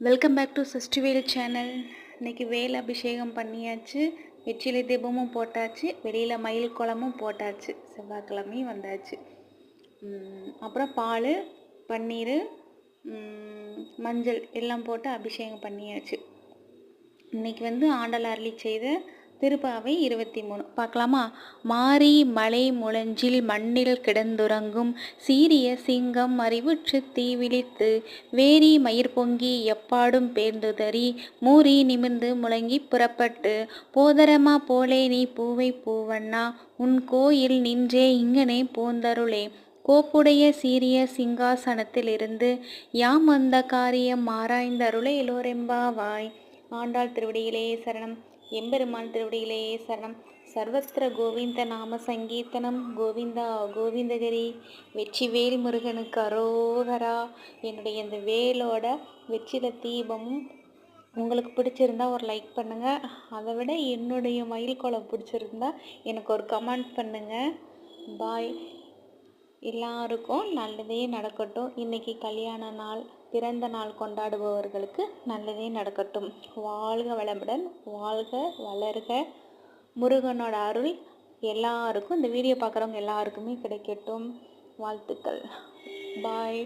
Welcome back to Shashtivel channel. இன்றைக்கி வேல் அபிஷேகம் பண்ணியாச்சு, வெற்றிலை தீபமும் போட்டாச்சு, வெளியில் மயில் குளமும் போட்டாச்சு, செவ்வாய்க்கிழமையும் வந்தாச்சு. அப்புறம் பால், பன்னீர், மஞ்சள் எல்லாம் போட்டு அபிஷேகம் பண்ணியாச்சு. இன்றைக்கி ஆண்டாள் அருளி செய்த திருப்பாவை 23 பார்க்கலாமா? மாரி மலை முழஞ்சில் மண்ணில் கிடந்துறங்கும் சீரிய சிங்கம் அறிவுற்று தீ விழித்து வேரி மயிர் பொங்கி எப்பாடும் பேர்ந்துதறி மூறி நிமிர்ந்து முழங்கி புறப்பட்டு போதரமா போலே நீ பூவை பூவண்ணா உன் கோயில் நின்றே இங்கனே போந்தருளே கோப்புடைய சீரிய சிங்காசனத்திலிருந்து யாம் வந்த காரியம் ஆராய்ந்தருளே எல்லோரெம்பாவாய். ஆண்டாள் திருவடியிலே சரணம், எம்பெருமான் திருவடியிலே சரணம். சர்வத்திர கோவிந்த நாம சங்கீர்த்தனம், கோவிந்தா கோவிந்தகிரி. வெற்றிவேல் முருகனுக்கு அரோகரா. என்னுடைய இந்த வேலோட வெற்றில தீபமும் உங்களுக்கு பிடிச்சிருந்தா ஒரு லைக் பண்ணுங்கள். அதை விட என்னுடைய மயில் கோலம் பிடிச்சிருந்தா எனக்கு ஒரு கமெண்ட் பண்ணுங்கள். பாய். எல்லாருக்கும் நல்லதே நடக்கட்டும். இன்றைக்கி கல்யாண நாள், பிறந்த நாள் கொண்டாடுபவர்களுக்கு நல்லதே நடக்கட்டும். வாழ்க வளமுடன், வாழ்க வளர்க. முருகனோட அருள் எல்லாருக்கும், இந்த வீடியோ பார்க்குறவங்க எல்லாருக்குமே கிடைக்கட்டும். வாழ்த்துக்கள். பாய்.